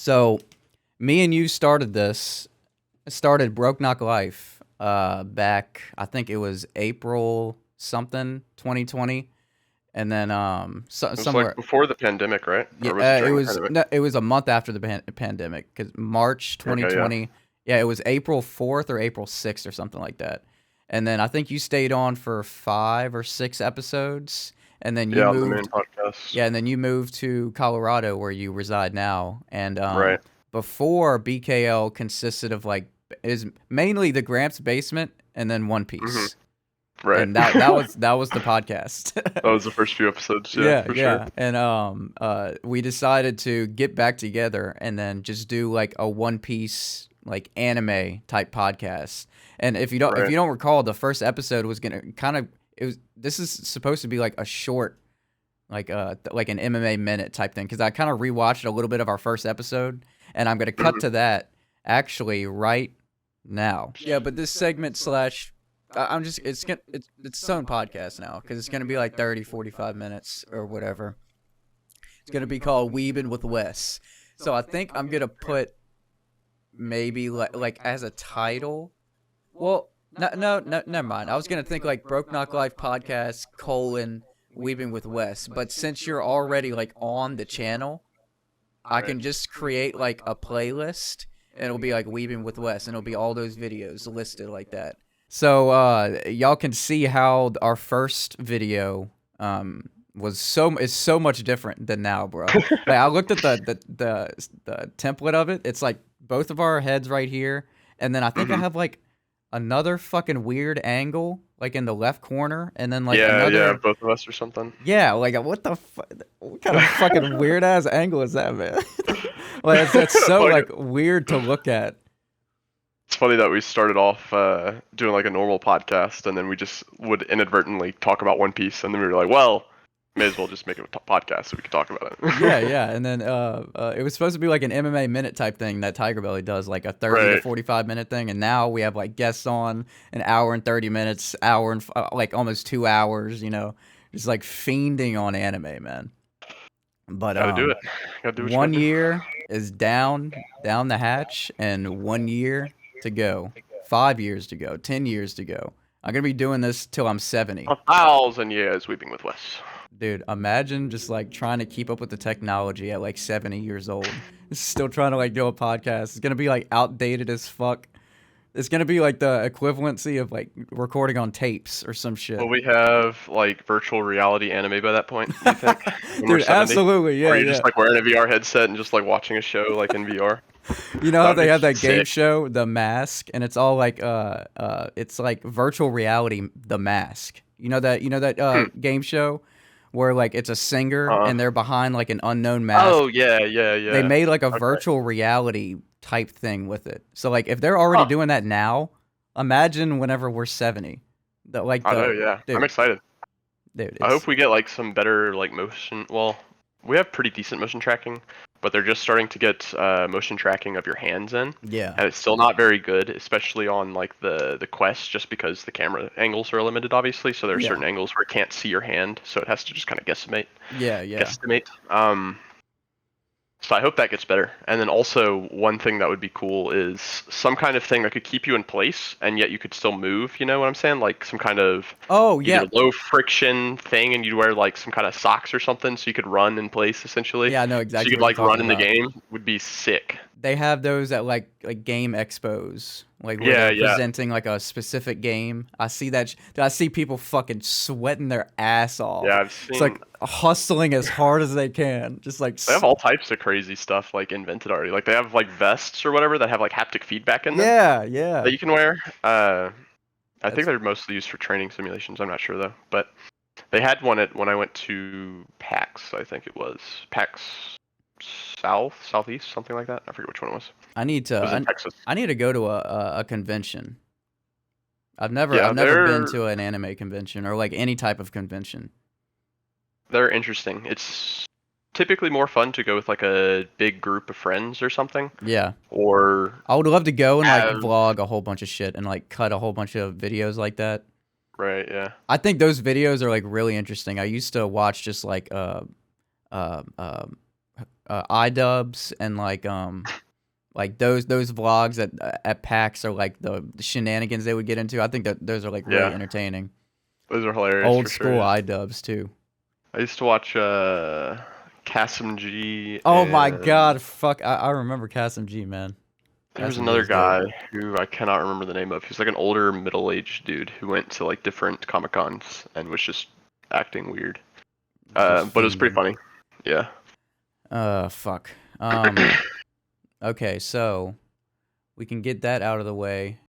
So, me and you started Broke Knock Life back, I think it was April something 2020, and then It was like somewhere. before the pandemic, right? Yeah, Or was it it during the was pandemic? no, it was a month after the pandemic, because March Okay, yeah. 2020. Yeah, it was April 4th or April 6th or something like that. And then I think you stayed on for 5 or 6 episodes, and then you Yeah, on the main moved. podcast. Yeah, and then you moved to Colorado where you reside now. And Right. before, BKL consisted of is mainly the Gramps basement and then One hmm Piece. Right. And that was the podcast. That was the first few episodes, yeah, Yeah, for sure. yeah. And we decided to get back together and then just do like a One Piece like anime type podcast. And if Right. you don't recall, the first episode was gonna kind of it was this is supposed to be like a short like an MMA minute type thing, because I kind of rewatched a little bit of our first episode, and I'm gonna cut hmm to that actually right now. Yeah, but this segment slash I'm just it's its own podcast now, because it's gonna be like 30, 45 minutes or whatever. It's gonna be called Weebin' with Wes. So I think I'm gonna put maybe like as a title. Well, no, never mind. I was gonna think like Broke Knock Life podcast colon Weaving with Wes, but since you're already like on the channel, I Right. can just create like a playlist, and it'll be like Weaving with Wes, and it'll be all those videos listed like that. So y'all can see how our first video is so much different than now, bro. Like I looked at the template of it. It's like both of our heads right here, and then I think I hmm have like another fucking weird angle like in the left corner, and then like Yeah, yeah, another. both of us or something. Yeah, like what kind of fucking weird ass angle is that, man? Like that's so Like, like weird to look at. it's funny that we started off doing like a normal podcast, and then we just would inadvertently talk about One Piece, and then we were like, well, may as well just make it a podcast so we can talk about Yeah, it. yeah, and then it was supposed to be like an MMA minute type thing that Tiger Belly does, like a 30 to Right. 45 minute thing, and now we have like guests on an hour and 30 minutes, hour and like almost 2 hours, just like fiending on anime, man. But Gotta do it. Gotta do what you one gotta do. year is down the hatch, and 1 year to go, 5 years to go, 10 years to go. I'm gonna be doing this till I'm 70. 1,000 years weeping with Wes. Dude, imagine just like trying to keep up with the technology at like 70 years old. Still trying to like do a podcast. It's gonna be like outdated as fuck. It's gonna be like the equivalency of like recording on tapes or some Will shit. we have like virtual reality anime by that point, do you think? When we're Dude, 70? absolutely, yeah, Or are you yeah. just like wearing a VR headset and just like watching a show like in VR? You know That how would they be have that game sick. show, The Mask, and it's all like it's like virtual reality, The Mask. You know that Hmm. game show where like it's a singer Uh, and they're behind like an unknown mask. oh yeah, yeah, They yeah. made like a Okay. virtual reality type thing with it. So like if they're already Huh. doing that now, imagine whenever we're 70. The like I know, the yeah. I'm dude, excited. dude, I hope it's we get like some better like motion. Well, we have pretty decent motion tracking, but they're just starting to get motion tracking of your hands in, yeah. and it's still not very good, especially on like the Quest, just because the camera angles are limited, obviously. So there are Yeah. certain angles where it can't see your hand, so it has to just kind of guesstimate. Yeah, yeah. Guesstimate. So I hope that gets better. And then also one thing that would be cool is some kind of thing that could keep you in place and yet you could still move, you know what I'm saying? Like some kind of Oh, either yeah. low friction thing and you'd wear like some kind of socks or something so you could run in place essentially. Yeah, I know So you exactly could what you're like run talking in the about. game would be sick. They have those at like game expos, like where Yeah, they're yeah. presenting like a specific game. I see that. I see people fucking sweating their ass off. Yeah, I've It's seen like hustling as hard as they can, just like they have all types of crazy stuff like invented already. Like they have like vests or whatever that have like haptic feedback in them yeah, yeah. that you can wear. I think That's they're mostly used for training simulations. I'm not sure though, but they had one at when I went to PAX. I think it was PAX Southeast, something like that. I forget which one it was. I need It to. was in Texas. I need to go to a convention. Yeah, I've never been to an anime convention or like any type of convention. they're interesting. It's typically more fun to go with like a big group of friends or something, Yeah, or I would love to go and like have vlog a whole bunch of shit and like cut a whole bunch of videos like that. right, yeah. I think those videos are like really interesting. I used to watch just like uh iDubbbz and like those vlogs at PAX are like the shenanigans they would get into. I think that those are like really Yeah. entertaining. Those are hilarious. Old for school sure. iDubbbz too. I used to watch Kasim G Oh my and god, fuck! I remember Kasim G, man. there was Kasim G another is dope. guy who I cannot remember the name of. He was like an older middle-aged dude who went to like different Comic Cons and was just acting weird. Just But it was pretty fiending. funny. Yeah. Fuck. Okay, so we can get that out of the way.